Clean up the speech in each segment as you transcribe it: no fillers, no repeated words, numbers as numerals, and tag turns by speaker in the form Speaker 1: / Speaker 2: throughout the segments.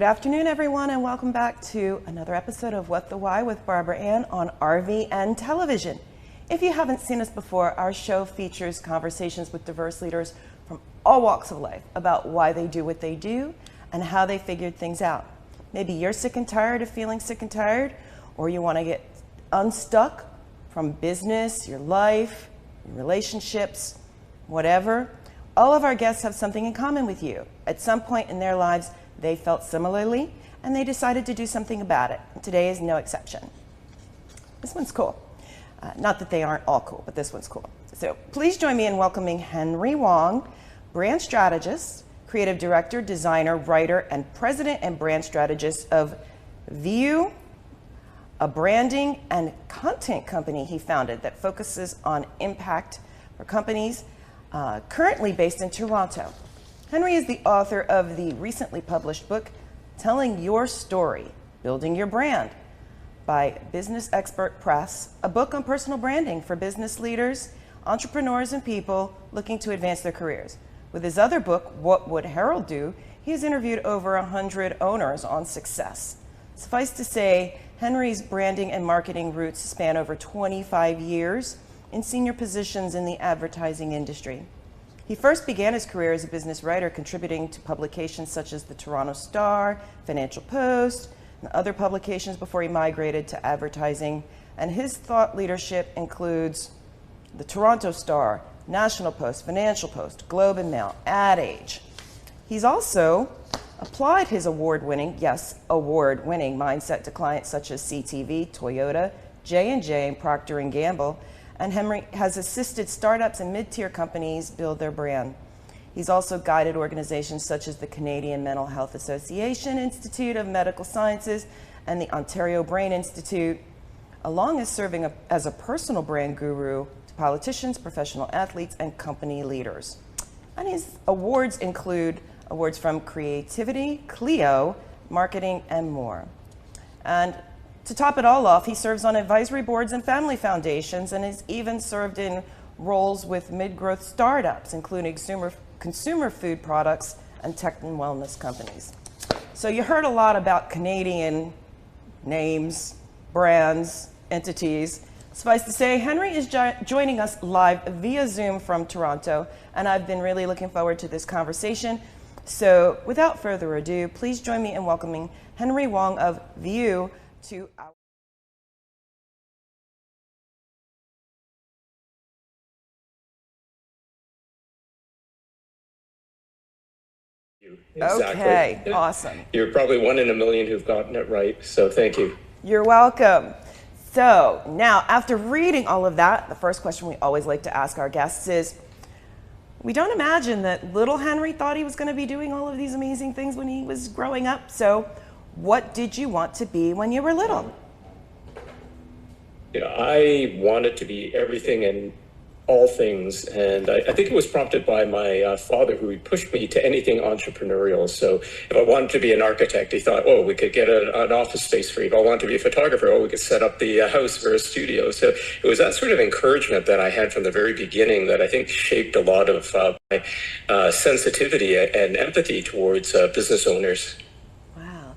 Speaker 1: afternoon, everyone, and welcome back to another episode of What the Why with Barbara Ann on RVN Television. If you haven't seen us before, our show features conversations with diverse leaders from all walks of life about why they do what they do and how they figured things out. Maybe you're sick and tired of feeling sick and tired, or you want to get unstuck from business, your life, your relationships, whatever. All of our guests have something in common with you. At some point in their lives, they felt similarly, and they decided to do something about it. Today is no exception. This one's cool. Not that they aren't all cool, but this one's cool. So please join me in welcoming Henry Wong, brand strategist, creative director, designer, writer, and president and brand strategist of View, a branding and content company he founded that focuses on impact for companies, currently based in Toronto. Henry is the author of the recently published book, Telling Your Story, Building Your Brand, by Business Expert Press, a book on personal branding for business leaders, entrepreneurs, and people looking to advance their careers. With his other book, What Would Harold Do?, he has interviewed over 100 owners on success. Suffice to say, Henry's branding and marketing roots span over 25 years in senior positions in the advertising industry. He first began his career as a business writer, contributing to publications such as the Toronto Star, Financial Post, and other publications before he migrated to advertising. And his thought leadership includes the Toronto Star, National Post, Financial Post, Globe and Mail, Ad Age. He's also applied his award-winning mindset to clients such as CTV, Toyota, J&J, and Procter & Gamble, and Henry has assisted startups and mid-tier companies build their brand. He's also guided organizations such as the Canadian Mental Health Association, Institute of Medical Sciences, and the Ontario Brain Institute, along as serving as a personal brand guru to politicians, professional athletes, and company leaders. And his awards include awards from Creativity, Clio, Marketing, and more. And to top it all off, he serves on advisory boards and family foundations, and has even served in roles with mid-growth startups, including consumer food products and tech and wellness companies. So you heard a lot about Canadian names, brands, entities. Suffice to say, Henry is joining us live via Zoom from Toronto, and I've been really looking forward to this conversation. So without further ado, please join me in welcoming Henry Wong of View to our
Speaker 2: Exactly.
Speaker 1: Okay, awesome.
Speaker 2: You're probably one in a million who've gotten it right, so thank you.
Speaker 1: You're welcome. So now, after reading all of that, the first question we always like to ask our guests is, we don't imagine that little Henry thought he was going to be doing all of these amazing things when he was growing up. So what did you want to be when you were little?
Speaker 2: I wanted to be everything and all things, and I think it was prompted by my father, who pushed me to anything entrepreneurial. So if I wanted to be an architect, he thought, oh, we could get an office space for you. If I wanted to be a photographer, oh, we could set up the house for a studio. So it was that sort of encouragement that I had from the very beginning that I think shaped a lot of my sensitivity and empathy towards business owners.
Speaker 1: Wow.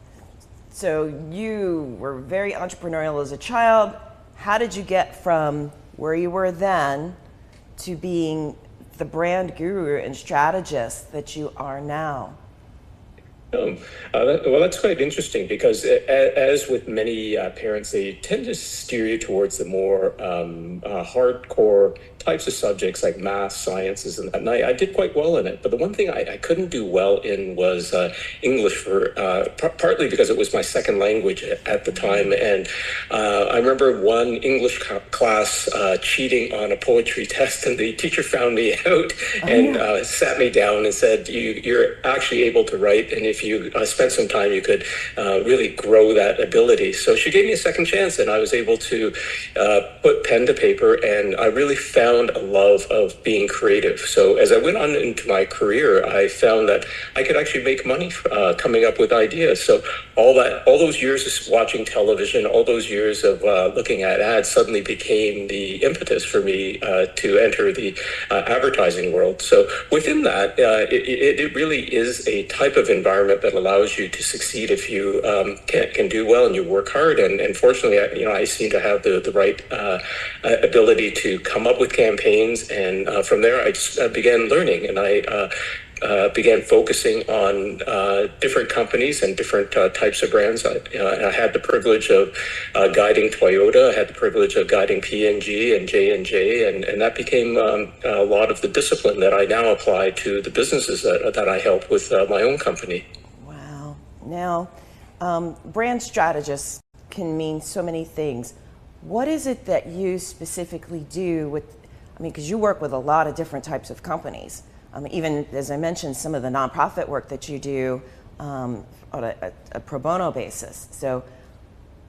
Speaker 1: So you were very entrepreneurial as a child. How did you get from where you were then to being the brand guru and strategist that you are now?
Speaker 2: Well, that's quite interesting, because as with many parents, they tend to steer you towards the more hardcore types of subjects like math, sciences, and I did quite well in it. But the one thing I couldn't do well in was English, partly because it was my second language at the time. And I remember one English class cheating on a poetry test, and the teacher found me out and sat me down and said, you're actually able to write, and if you spent some time, you could really grow that ability. So she gave me a second chance, and I was able to put pen to paper, and I really found a love of being creative. So as I went on into my career, I found that I could actually make money coming up with ideas. So all those years of watching television, all those years of looking at ads suddenly became the impetus for me to enter the advertising world. So within that, it really is a type of environment environment that allows you to succeed if you can do well and you work hard. And fortunately, I seem to have the right ability to come up with campaigns. And from there, I just began learning, and I began focusing on different companies and different types of brands. I had the privilege of guiding Toyota. I had the privilege of guiding P&G and J&J, and that became a lot of the discipline that I now apply to the businesses that I help with my own company.
Speaker 1: Wow. Now, brand strategist can mean so many things. What is it that you specifically do with, because you work with a lot of different types of companies. Even, as I mentioned, some of the nonprofit work that you do on a pro bono basis. So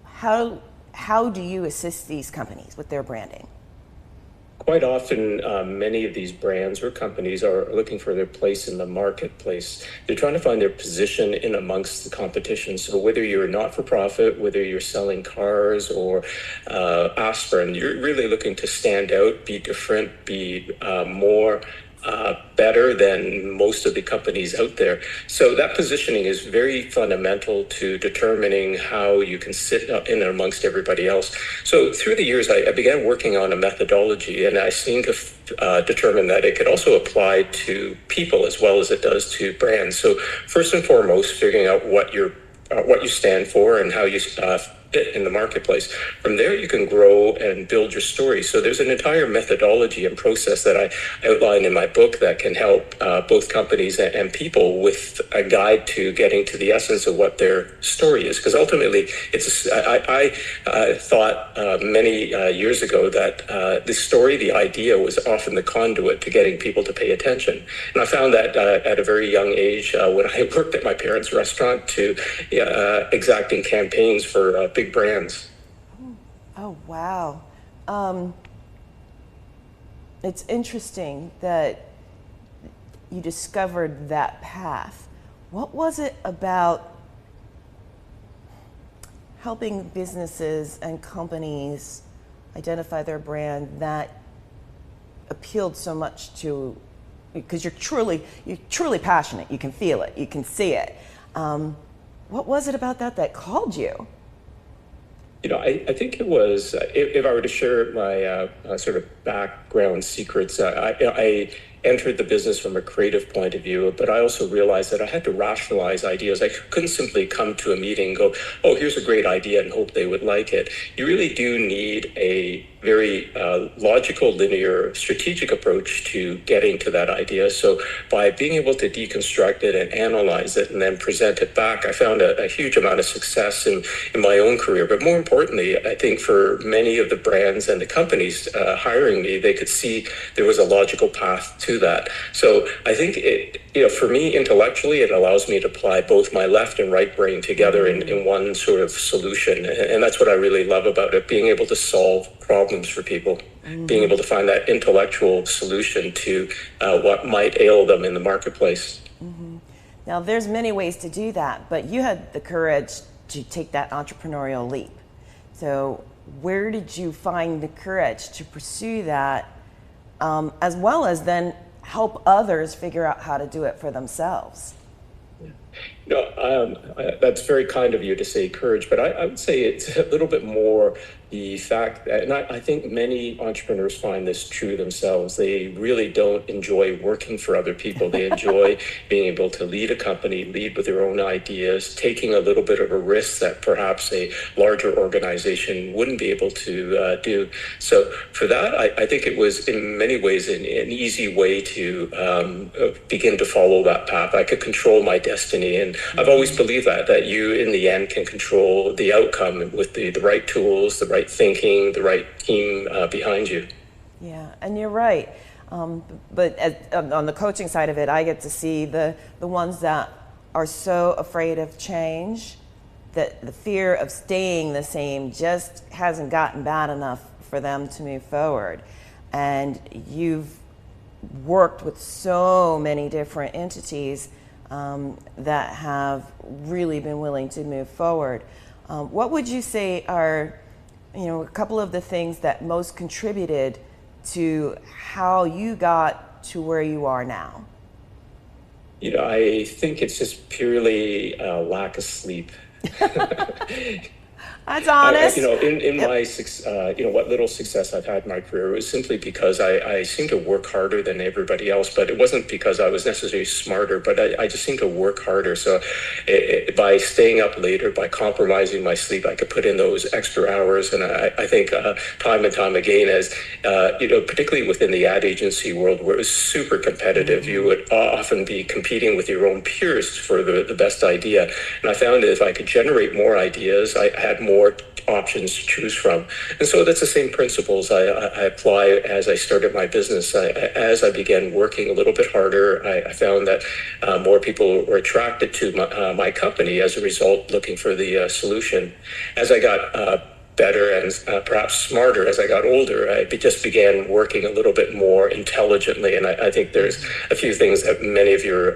Speaker 1: how do you assist these companies with their branding?
Speaker 2: Quite often, many of these brands or companies are looking for their place in the marketplace. They're trying to find their position in amongst the competition. So whether you're not-for-profit, whether you're selling cars or aspirin, you're really looking to stand out, be different, be more better than most of the companies out there. So that positioning is very fundamental to determining how you can sit in amongst everybody else. So through the years, I began working on a methodology, and I seemed to determine that it could also apply to people as well as it does to brands. So first and foremost, figuring out what you stand for and how you fit in the marketplace. From there, you can grow and build your story. So there's an entire methodology and process that I outline in my book that can help both companies and people with a guide to getting to the essence of what their story is. Because ultimately, I thought many years ago that the story, the idea, was often the conduit to getting people to pay attention. And I found that at a very young age, when I worked at my parents' restaurant, to exacting campaigns for big brands.
Speaker 1: Oh, wow. It's interesting that you discovered that path. What was it about helping businesses and companies identify their brand that appealed so much to, because you're truly passionate, you can feel it, you can see it. What was it about that called you?
Speaker 2: I think it was, if I were to share my sort of background secrets, I entered the business from a creative point of view, but I also realized that I had to rationalize ideas. I couldn't simply come to a meeting and go, oh, here's a great idea, and hope they would like it. You really do need a very logical, linear, strategic approach to getting to that idea. So by being able to deconstruct it and analyze it and then present it back, I found a huge amount of success in my own career. But more importantly, I think for many of the brands and the companies hiring me, they could see there was a logical path to that. So I think for me, intellectually, it allows me to apply both my left and right brain together in one sort of solution. And that's what I really love about it, being able to solve problems for people, being able to find that intellectual solution to what might ail them in the marketplace.
Speaker 1: Now, there's many ways to do that, but you had the courage to take that entrepreneurial leap. So where did you find the courage to pursue that, as well as then help others figure out how to do it for themselves?
Speaker 2: That's very kind of you to say courage, but I would say it's a little bit more the fact that, and I think many entrepreneurs find this true themselves, they really don't enjoy working for other people. They enjoy being able to lead a company, lead with their own ideas, taking a little bit of a risk that perhaps a larger organization wouldn't be able to do. So for that, I think it was in many ways an easy way to begin to follow that path. I could control my destiny, and I've always believed that you in the end can control the outcome with the right tools, the right thinking, the right team behind you.
Speaker 1: Yeah, and you're right. But on the coaching side of it, I get to see the ones that are so afraid of change that the fear of staying the same just hasn't gotten bad enough for them to move forward. And you've worked with so many different entities that have really been willing to move forward. What would you say are a couple of the things that most contributed to how you got to where you are now?
Speaker 2: I think it's just purely lack of sleep.
Speaker 1: That's honest.
Speaker 2: In
Speaker 1: Yep.
Speaker 2: my, what little success I've had in my career was simply because I seem to work harder than everybody else, but it wasn't because I was necessarily smarter, but I just seem to work harder. So by staying up later, by compromising my sleep, I could put in those extra hours. And I think time and time again, as, particularly within the ad agency world where it was super competitive, you would often be competing with your own peers for the best idea. And I found that if I could generate more ideas, I had more options to choose from. And so that's the same principles I apply as I started my business. As I began working a little bit harder, I found that more people were attracted to my company as a result, looking for the solution. As I got better and perhaps smarter as I got older, I just began working a little bit more intelligently. And I think there's a few things that many of your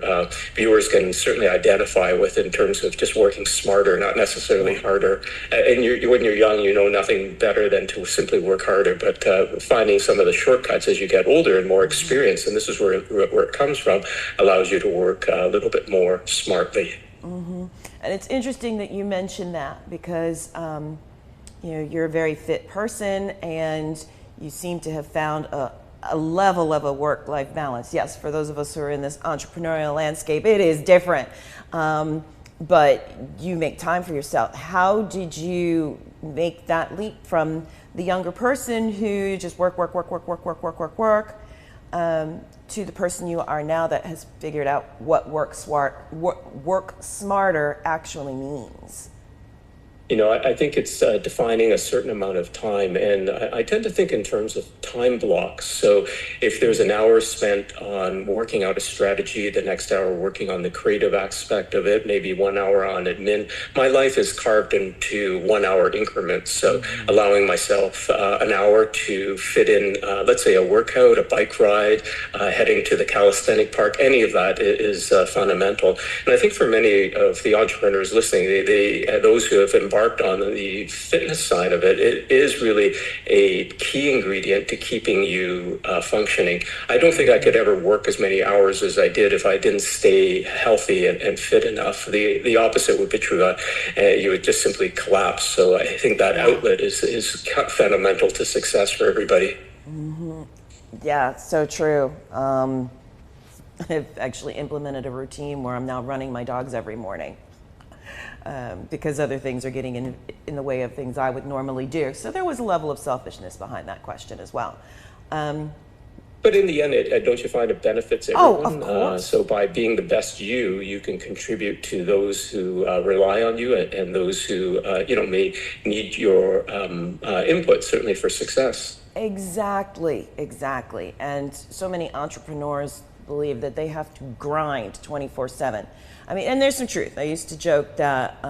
Speaker 2: viewers can certainly identify with in terms of just working smarter, not necessarily harder. And when you're young, you know nothing better than to simply work harder, but finding some of the shortcuts as you get older and more experienced, and this is where it comes from, allows you to work a little bit more smartly.
Speaker 1: And it's interesting that you mentioned that because you're a very fit person and you seem to have found a level of a work-life balance. Yes, for those of us who are in this entrepreneurial landscape, it is different. But you make time for yourself. How did you make that leap from the younger person who just work, to the person you are now that has figured out what work smarter actually means?
Speaker 2: I think it's defining a certain amount of time, and I tend to think in terms of time blocks. So if there's an hour spent on working out a strategy, the next hour working on the creative aspect of it, maybe 1 hour on admin, my life is carved into 1 hour increments. So allowing myself an hour to fit in, let's say, a workout, a bike ride, heading to the calisthenic park, any of that is fundamental. And I think for many of the entrepreneurs listening, those who have embarked on the fitness side of it, it is really a key ingredient to keeping you functioning. I don't think I could ever work as many hours as I did if I didn't stay healthy and fit enough. The opposite would be true. You would just simply collapse. So I think that outlet is fundamental to success for everybody.
Speaker 1: Yeah, so true. I've actually implemented a routine where I'm now running my dogs every morning. Because other things are getting in the way of things I would normally do. So there was a level of selfishness behind that question as well.
Speaker 2: But in the end, don't you find it benefits everyone?
Speaker 1: Oh, of course.
Speaker 2: So by being the best you can contribute to those who rely on you and those who may need your input, certainly for success.
Speaker 1: Exactly. And so many entrepreneurs believe that they have to grind 24/7. I mean, and there's some truth. I used to joke that,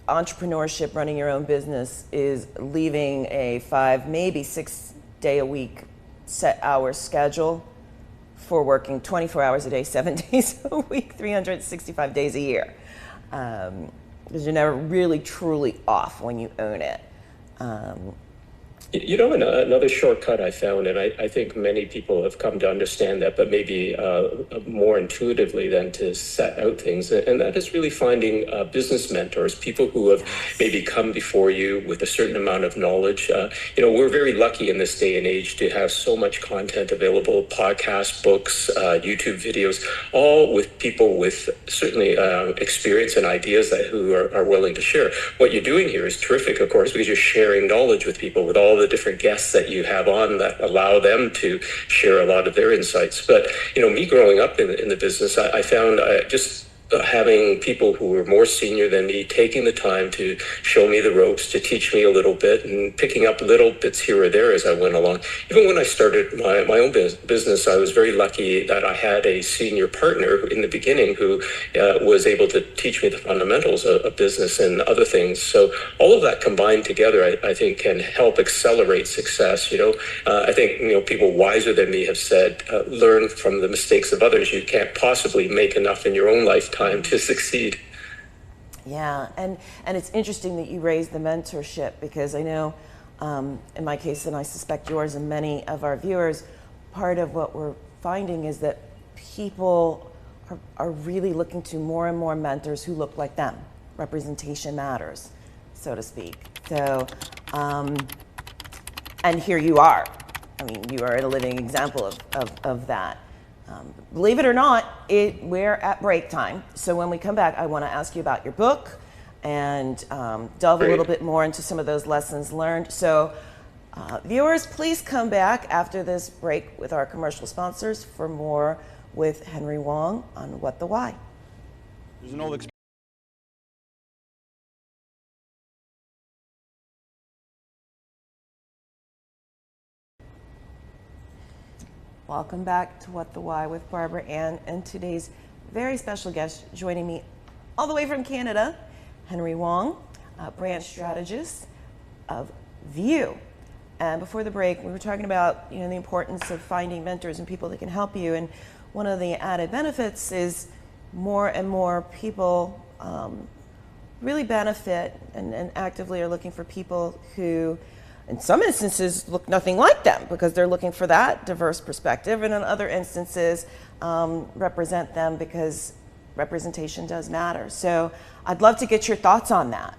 Speaker 1: entrepreneurship, running your own business, is leaving a 5, maybe 6 day a week set hour schedule for working 24 hours a day, 7 days a week, 365 days a year. Because you're never really truly off when you own it.
Speaker 2: Another shortcut I found, and I think many people have come to understand that, but maybe more intuitively than to set out things, and that is really finding business mentors, people who have maybe come before you with a certain amount of knowledge. We're very lucky in this day and age to have so much content available, podcasts, books, YouTube videos, all with people with certainly experience and ideas who are willing to share. What you're doing here is terrific, of course, because you're sharing knowledge with people, with all the different guests that you have on that allow them to share a lot of their insights. But, me growing up in the business, I found just having people who were more senior than me taking the time to show me the ropes, to teach me a little bit, and picking up little bits here or there as I went along. Even when I started my own business, I was very lucky that I had a senior partner in the beginning who was able to teach me the fundamentals of business and other things. So all of that combined together, I think, can help accelerate success. I think people wiser than me have said, learn from the mistakes of others. You can't possibly make enough in your own lifetime to succeed.
Speaker 1: Yeah, and it's interesting that you raised the mentorship, because I know in my case, and I suspect yours and many of our viewers, part of what we're finding is that people are really looking to more and more mentors who look like them. Representation matters, so to speak. So, and here you are. I mean, you are a living example of that. Believe it or not, we're at break time. So when we come back, I want to ask you about your book and delve a little bit more into some of those lessons learned. So viewers, please come back after this break with our commercial sponsors for more with Henry Wong on What the Why.
Speaker 3: There's an old
Speaker 1: Welcome back to What the Why with Barbara Ann, and today's very special guest joining me all the way from Canada, Henry Wong, branch strategist of View. And before the break, we were talking about the importance of finding mentors and people that can help you. And one of the added benefits is more and more people really benefit and actively are looking for people who, in some instances, look nothing like them because they're looking for that diverse perspective, and in other instances, represent them because representation does matter. So I'd love to get your thoughts on that.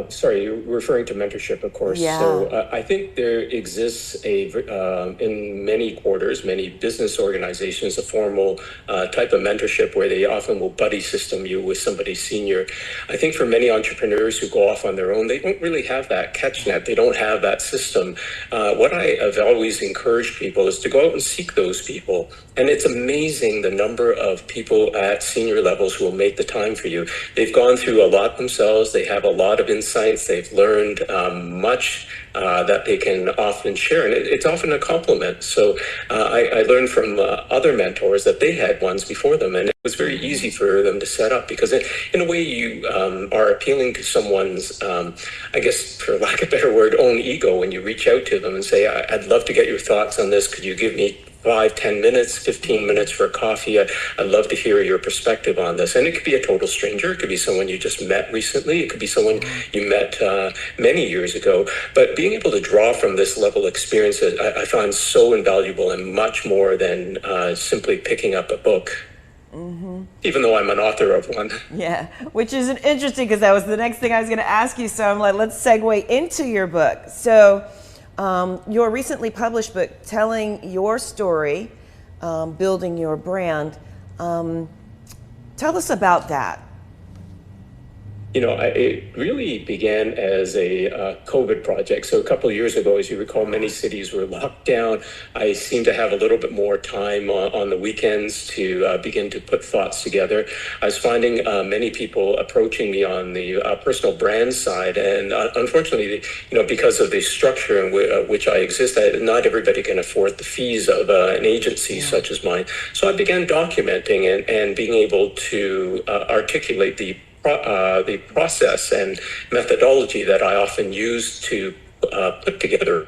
Speaker 2: Sorry, you're referring to mentorship, of course.
Speaker 1: Yeah.
Speaker 2: So I think there exists in many quarters, many business organizations, a formal type of mentorship where they often will buddy system you with somebody senior. I think for many entrepreneurs who go off on their own, they don't really have that catch net. They don't have that system. What I have always encouraged people is to go out and seek those people. And it's amazing the number of people at senior levels who will make the time for you. They've gone through a lot themselves. They have a lot of insights. They've learned much that they can often share. And it's often a compliment. So I learned from other mentors that they had ones before them. And it was very easy for them to set up because in a way you are appealing to someone's, I guess, for lack of a better word, own ego when you reach out to them and say, I'd love to get your thoughts on this. Could you give me 5, 10 minutes, 15 minutes for a coffee? I'd love to hear your perspective on this. And it could be a total stranger. It could be someone you just met recently. It could be someone you met many years ago. But being able to draw from this level of experience, I find so invaluable and much more than simply picking up a book. Mm-hmm. Even though I'm an author of one.
Speaker 1: Yeah, which is interesting because that was the next thing I was going to ask you. So I'm like, let's segue into your book. So your recently published book, telling your story, building your brand. Tell us about that.
Speaker 2: It really began as a COVID project. So a couple of years ago, as you recall, many cities were locked down. I seemed to have a little bit more time on the weekends to begin to put thoughts together. I was finding many people approaching me on the personal brand side. And unfortunately, because of the structure in which I exist, not everybody can afford the fees of an agency such as mine. So I began documenting and being able to articulate the process and methodology that I often use to put together.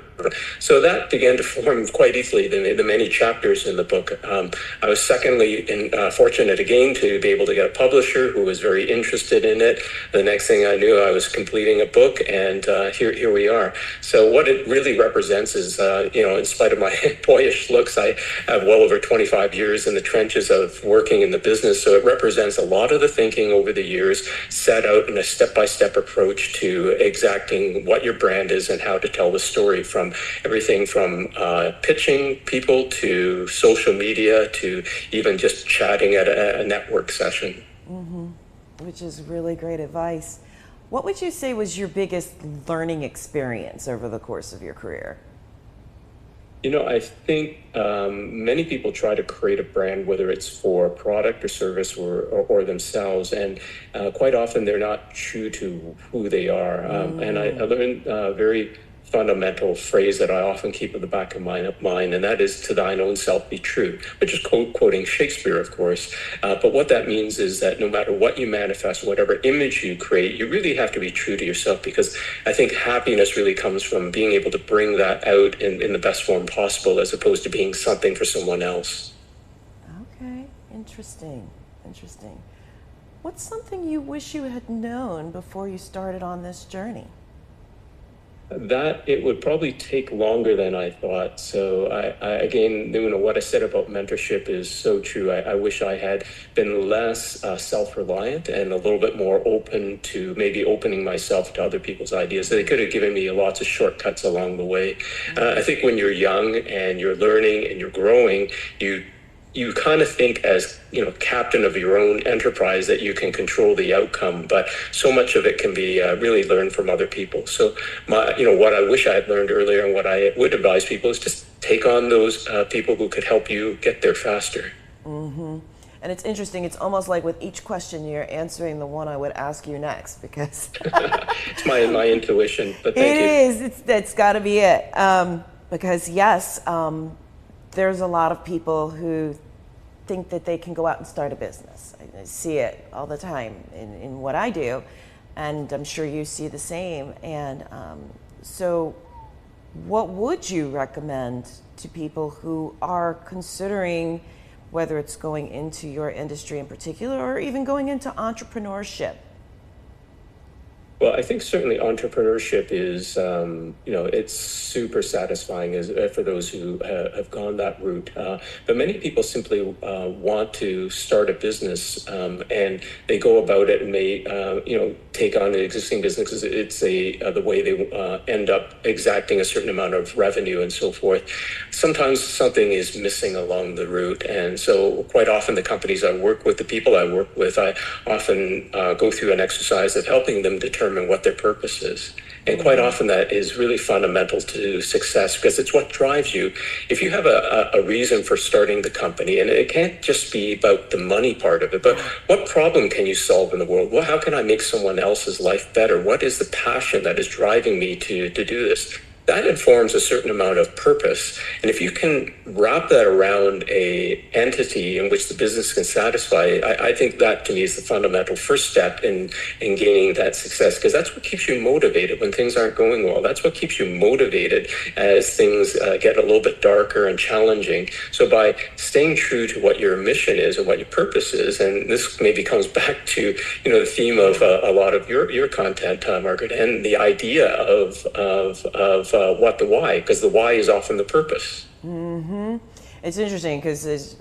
Speaker 2: So that began to form quite easily the many chapters in the book. I was secondly fortunate again to be able to get a publisher who was very interested in it. The next thing I knew, I was completing a book, and here we are. So what it really represents is, in spite of my boyish looks, I have well over 25 years in the trenches of working in the business. So it represents a lot of the thinking over the years, set out in a step-by-step approach to exacting what your brand is and how to tell the story, from everything from pitching people to social media to even just chatting at a network session.
Speaker 1: Mm-hmm. Which is really great advice. What would you say was your biggest learning experience over the course of your career?
Speaker 2: I think many people try to create a brand, whether it's for a product or service or themselves, and quite often they're not true to who they are. And I learned a very fundamental phrase that I often keep at the back of my mind, and that is, to thine own self be true, which is quoting Shakespeare, of course. But what that means is that no matter what you manifest, whatever image you create, you really have to be true to yourself, because I think happiness really comes from being able to bring that out in the best form possible, as opposed to being something for someone else.
Speaker 1: Okay, interesting. What's something you wish you had known before you started on this journey?
Speaker 2: That it would probably take longer than I thought. So I again, what I said about mentorship is so true. I wish I had been less self-reliant and a little bit more open to maybe opening myself to other people's ideas. They could have given me lots of shortcuts along the way. I think when you're young and you're learning and you're growing, you kind of think as, captain of your own enterprise that you can control the outcome, but so much of it can be really learned from other people. So what I wish I had learned earlier and what I would advise people is just take on those people who could help you get there faster.
Speaker 1: Mm-hmm. And it's interesting, it's almost like with each question you're answering the one I would ask you next, because
Speaker 2: it's my intuition, but thank you.
Speaker 1: It is, that's got to be it. Because yes, there's a lot of people who think that they can go out and start a business. I see it all the time in what I do, and I'm sure you see the same. And so what would you recommend to people who are considering whether it's going into your industry in particular or even going into entrepreneurship?
Speaker 2: Well, I think certainly entrepreneurship is, it's super satisfying for those who have gone that route. But many people simply want to start a business, and they go about it and may, take on an existing business. It's the way they end up exacting a certain amount of revenue and so forth. Sometimes something is missing along the route, and so quite often the companies I work with, the people I work with, I often go through an exercise of helping them determine what their purpose is. And quite often that is really fundamental to success, because it's what drives you. If you have a reason for starting the company, and it can't just be about the money part of it, but what problem can you solve in the world? Well, how can I make someone else's life better? What is the passion that is driving me to do this? That informs a certain amount of purpose. And if you can wrap that around a entity in which the business can satisfy, I think that to me is the fundamental first step in gaining that success, because that's what keeps you motivated when things aren't going well. That's what keeps you motivated as things get a little bit darker and challenging. So by staying true to what your mission is and what your purpose is, and this maybe comes back to, the theme of a lot of your content, Margaret, and the idea of what the why, because the why is often the purpose.
Speaker 1: Mm-hmm. It's interesting because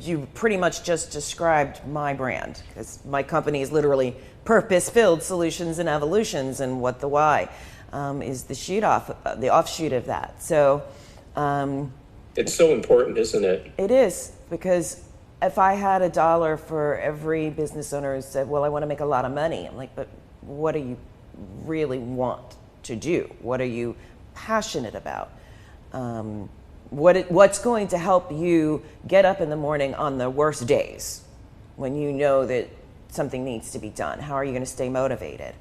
Speaker 1: you pretty much just described my brand, because my company is literally purpose-filled solutions and evolutions, and what the why is the offshoot of that. So
Speaker 2: it's so important, isn't it?
Speaker 1: It is, because if I had $1 for every business owner who said, well, I want to make a lot of money, I'm like, but what do you really want to do? What are you passionate about? What's going to help you get up in the morning on the worst days when you know that something needs to be done? How are you going to stay motivated?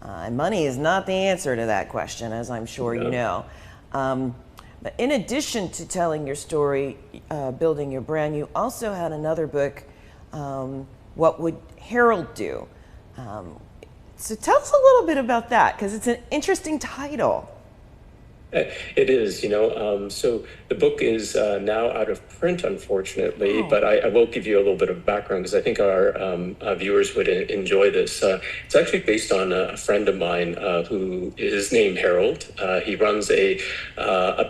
Speaker 1: And money is not the answer to that question, as I'm sure you know. But in addition to telling your story, building your brand, you also had another book, What Would Harold Do? So tell us a little bit about that, because it's an interesting title.
Speaker 2: It is, so the book is now out of print, unfortunately, but I will give you a little bit of background, because I think our viewers would enjoy this. It's actually based on a friend of mine who is named Harold. He runs a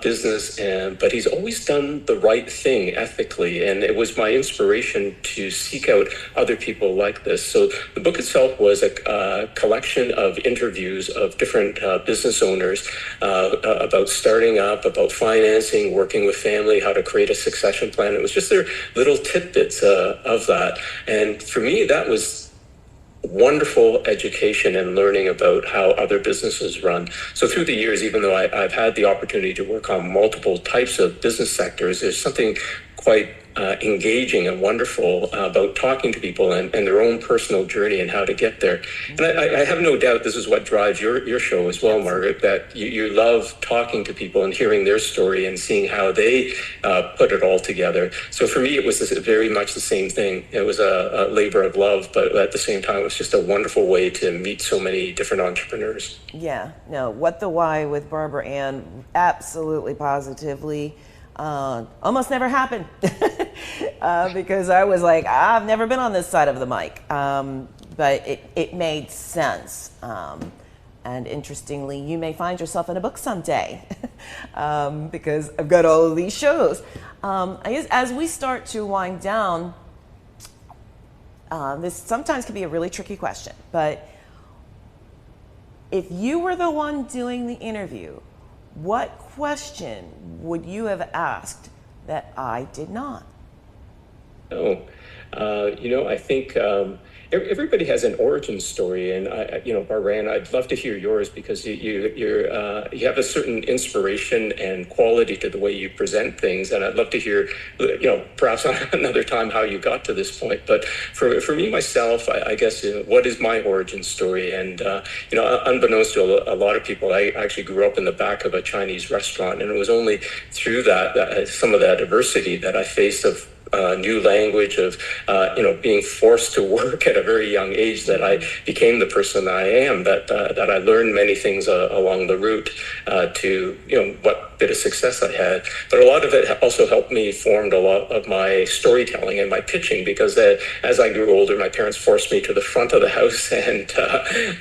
Speaker 2: business, but he's always done the right thing ethically, and it was my inspiration to seek out other people like this. So the book itself was a collection of interviews of different business owners about starting up, about financing, working with family, how to create a succession plan. It was just their little tidbits of that. And for me, that was wonderful education and learning about how other businesses run. So through the years, even though I've had the opportunity to work on multiple types of business sectors, there's something quite engaging and wonderful about talking to people and their own personal journey and how to get there. And I have no doubt this is what drives your show as well, Margaret, that you love talking to people and hearing their story and seeing how they put it all together. So for me, it was very much the same thing. It was a labor of love, but at the same time, it was just a wonderful way to meet so many different entrepreneurs.
Speaker 1: Yeah, no, What the Why with Barbara Ann, absolutely, positively. Almost never happened because I was like, I've never been on this side of the mic, but it made sense. And interestingly, you may find yourself in a book someday because I've got all of these shows. I guess as we start to wind down, this sometimes can be a really tricky question, but if you were the one doing the interview, what question would you have asked that I did not?
Speaker 2: I think everybody has an origin story, and Barbara Ann, I'd love to hear yours because you have a certain inspiration and quality to the way you present things, and I'd love to hear, perhaps another time how you got to this point. But for me myself, I guess what is my origin story? And unbeknownst to a lot of people, I actually grew up in the back of a Chinese restaurant, and it was only through that some of that adversity that I faced of new language, of being forced to work at a very young age, that I became the person that I am, that I learned many things along the route to what bit of success I had. But a lot of it also helped me formed a lot of my storytelling and my pitching, because as I grew older, my parents forced me to the front of the house, and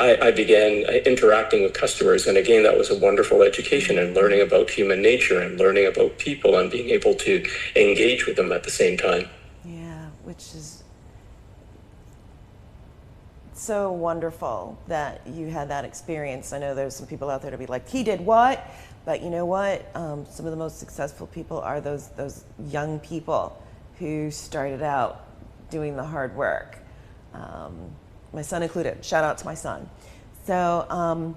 Speaker 2: I began interacting with customers. And again, that was a wonderful education, and learning about human nature and learning about people and being able to engage with them at the same time.
Speaker 1: Yeah, which is so wonderful that you had that experience. I know there's some people out there to be like, he did what? But you know what? Some of the most successful people are those young people who started out doing the hard work. My son included. Shout out to my son. So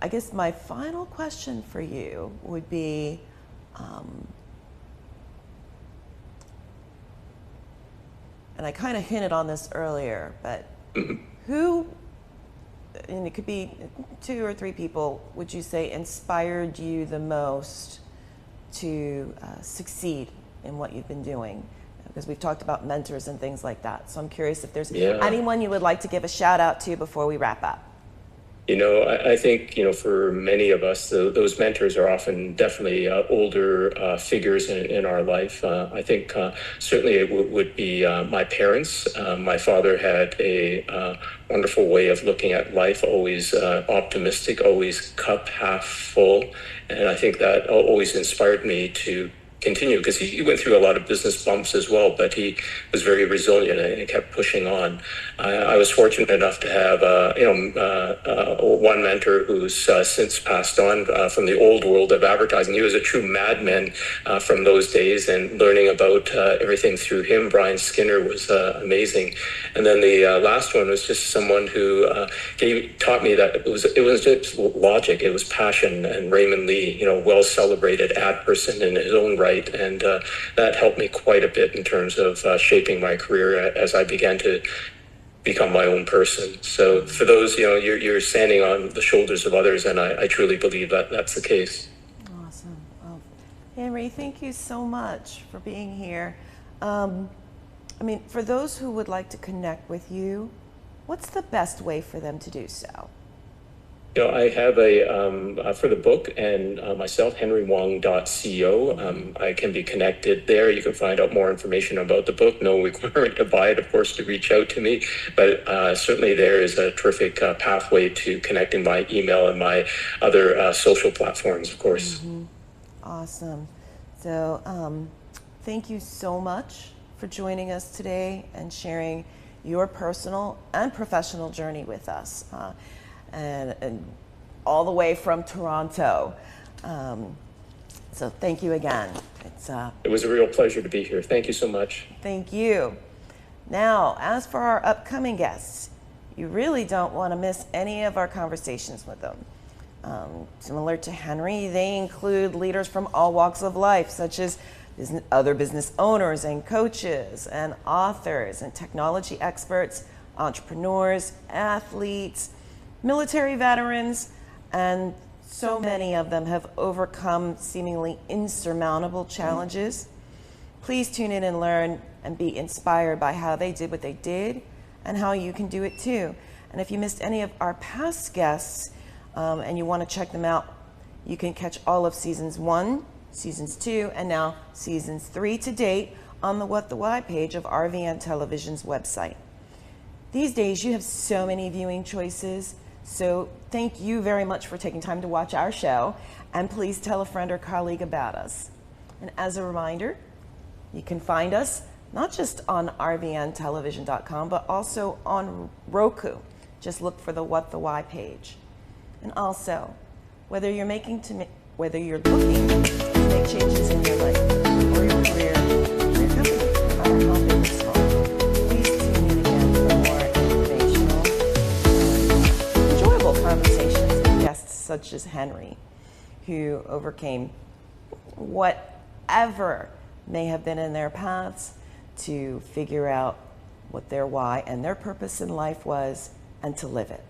Speaker 1: I guess my final question for you would be, and I kind of hinted on this earlier, but who, and it could be 2 or 3 people, would you say inspired you the most to succeed in what you've been doing? Because we've talked about mentors and things like that. So I'm curious if there's anyone you would like to give a shout out to before we wrap up.
Speaker 2: I think, for many of us, those mentors are often definitely older figures in our life. I think certainly it would be my parents. My father had a wonderful way of looking at life, always optimistic, always cup half full. And I think that always inspired me to continue, because he went through a lot of business bumps as well, but he was very resilient and kept pushing on. I was fortunate enough to have one mentor who's since passed on from the old world of advertising. He was a true madman from those days, and learning about everything through him, Brian Skinner, was amazing. And then the last one was just someone who taught me that it was just logic, it was passion. And Raymond Lee, well celebrated ad person in his own right. And that helped me quite a bit in terms of shaping my career as I began to become my own person. So for those, you're standing on the shoulders of others, and I truly believe that that's the case.
Speaker 1: Awesome. Well, Henry, thank you so much for being here. For those who would like to connect with you, what's the best way for them to do so?
Speaker 2: I have for the book and myself, henrywong.co. I can be connected there. You can find out more information about the book. No requirement to buy it, of course, to reach out to me. But certainly there is a terrific pathway to connecting by email and my other social platforms, of course.
Speaker 1: Mm-hmm. Awesome. So thank you so much for joining us today and sharing your personal and professional journey with us. And all the way from Toronto. So thank you again.
Speaker 2: It was a real pleasure to be here. Thank you so much.
Speaker 1: Thank you. Now, as for our upcoming guests, you really don't want to miss any of our conversations with them. Similar to Henry, they include leaders from all walks of life, such as other business owners and coaches and authors and technology experts, entrepreneurs, athletes, military veterans, and so many of them have overcome seemingly insurmountable challenges. Please tune in and learn and be inspired by how they did what they did and how you can do it too. And if you missed any of our past guests and you want to check them out, you can catch all of seasons 1, seasons 2, and now seasons 3 to date on the What the Why page of RVN Television's website. These days, you have so many viewing choices So thank you very much for taking time to watch our show, and please tell a friend or colleague about us. And as a reminder, you can find us not just on rvntelevision.com, but also on Roku. Just look for the What the Why page. And also, whether you're looking to make changes in your life or your career, or your company, no matter how big or small, please tune in again for more informational, enjoyable conversations with guests such as Henry, who overcame whatever may have been in their paths to figure out what their why and their purpose in life was and to live it.